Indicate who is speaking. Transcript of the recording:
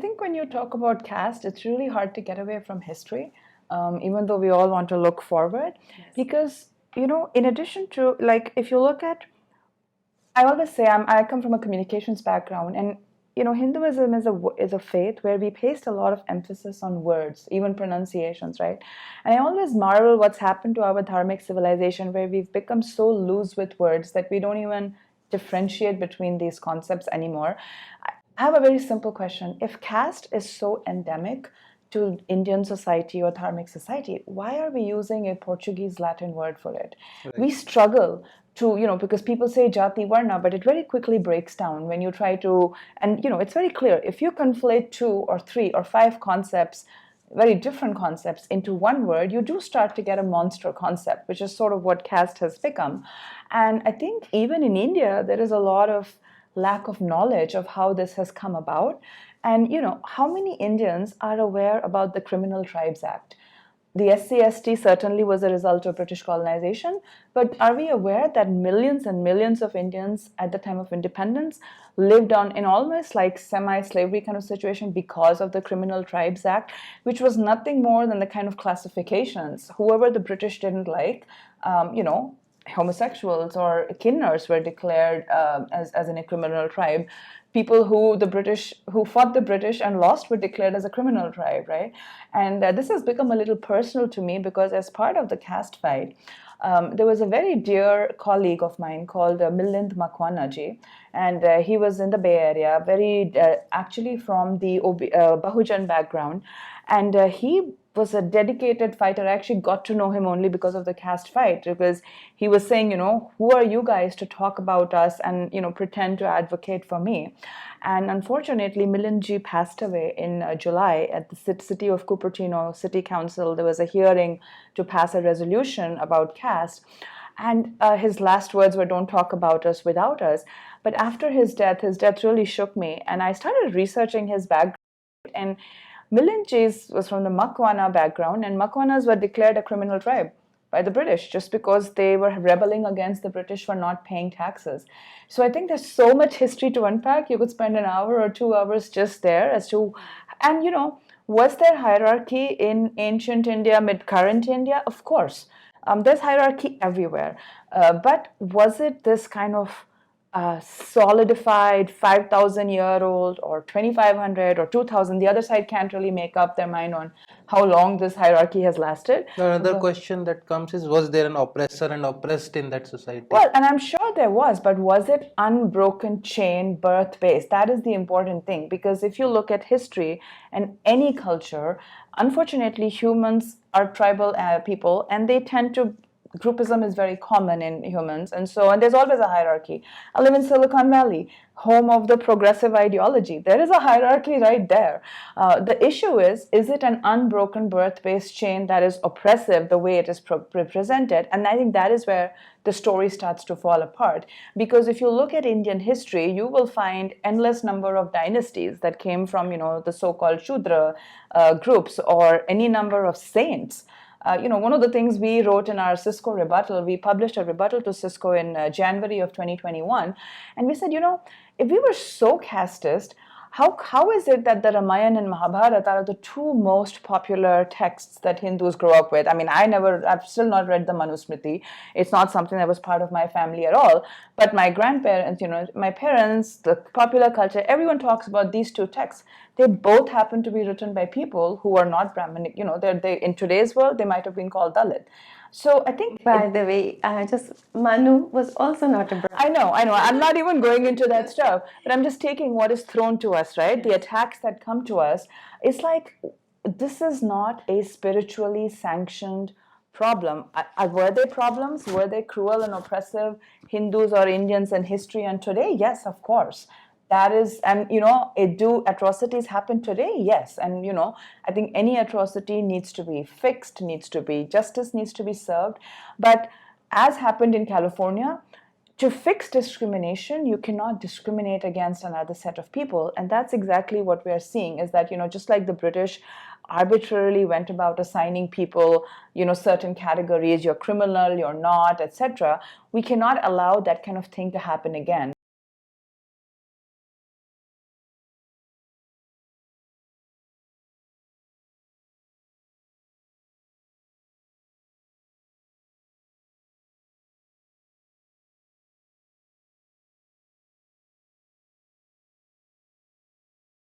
Speaker 1: think when you talk about caste, it's really hard to get away from history, even though we all want to look forward. Yes. Because, in addition to, like, if you look at, I always say I come from a communications background, and Hinduism is a faith where we placed a lot of emphasis on words, even pronunciations, right? And I always marvel what's happened to our dharmic civilization, where we've become so loose with words that we don't even differentiate between these concepts anymore. I have a very simple question. If caste is so endemic to Indian society or dharmic society, why are we using a Portuguese Latin word for it? Right. We struggle to, because people say jati varna, but it very quickly breaks down when you try to, and it's very clear. If you conflate 2 or 3 or 5 concepts, very different concepts, into one word, you do start to get a monster concept, which is sort of what caste has become. And I think even in India, there is a lot of lack of knowledge of how this has come about. And how many Indians are aware about the Criminal Tribes Act? The SC/ST certainly was a result of British colonization, but are we aware that millions and millions of Indians at the time of independence lived in almost like semi-slavery kind of situation because of the Criminal Tribes Act, which was nothing more than the kind of classifications whoever the British didn't like, homosexuals or kinners were declared as in a criminal tribe. People who fought the British and lost were declared as a criminal tribe, right? And this has become a little personal to me because as part of the caste fight, there was a very dear colleague of mine called Milind Makwana ji, and he was in the Bay Area, very actually from the Bahujan background, and he was a dedicated fighter. I actually got to know him only because of the caste fight, because he was saying, who are you guys to talk about us and, pretend to advocate for me? And unfortunately, Milinji passed away in July at the city of Cupertino City Council. There was a hearing to pass a resolution about caste. And his last words were, don't talk about us without us. But after his death really shook me. And I started researching his background. And Milinji was from the Makwana background, and Makwanas were declared a criminal tribe by the British just because they were rebelling against the British for not paying taxes. So I think there's so much history to unpack. You could spend an hour or 2 hours just there as to, and was there hierarchy in ancient India, mid-current India? Of course. There's hierarchy everywhere. But was it this kind of solidified 5,000-year-old or 2,500 or 2,000? The other side can't really make up their mind on how long this hierarchy has lasted.
Speaker 2: Another question that comes is, was there an oppressor and oppressed in that society?
Speaker 1: Well, and I'm sure there was, but was it unbroken chain, birth-based? That is the important thing, because if you look at history and any culture, unfortunately, humans are tribal people, and they tend to groupism is very common in humans, and there's always a hierarchy. I live in Silicon Valley, home of the progressive ideology. There is a hierarchy right there. The issue is it an unbroken birth-based chain that is oppressive the way it is represented? And I think that is where the story starts to fall apart. Because if you look at Indian history, you will find endless number of dynasties that came from, the so-called Shudra groups, or any number of saints. One of the things we wrote in our Cisco rebuttal, we published a rebuttal to Cisco in January of 2021, and we said, if we were so casteist, how is it that the Ramayana and Mahabharata are the 2 most popular texts that Hindus grow up with? I mean, I've still not read the Manusmriti. It's not something that was part of my family at all. But my grandparents, my parents, the popular culture, everyone talks about these 2 texts. They both happen to be written by people who are not Brahminic. They in today's world, they might have been called Dalit. So I think...
Speaker 3: By the way, Manu was also not a Brahmin.
Speaker 1: I know. I'm not even going into that stuff. But I'm just taking what is thrown to us, right? The attacks that come to us. It's like, this is not a spiritually sanctioned problem. Were there problems? Were they cruel and oppressive Hindus or Indians in history and today? Yes, of course. That is, and do atrocities happen today? Yes. And I think any atrocity needs to be fixed, justice needs to be served. But as happened in California, to fix discrimination, you cannot discriminate against another set of people. And that's exactly what we are seeing, is that, just like the British arbitrarily went about assigning people, certain categories, you're criminal, you're not, etc., we cannot allow that kind of thing to happen again.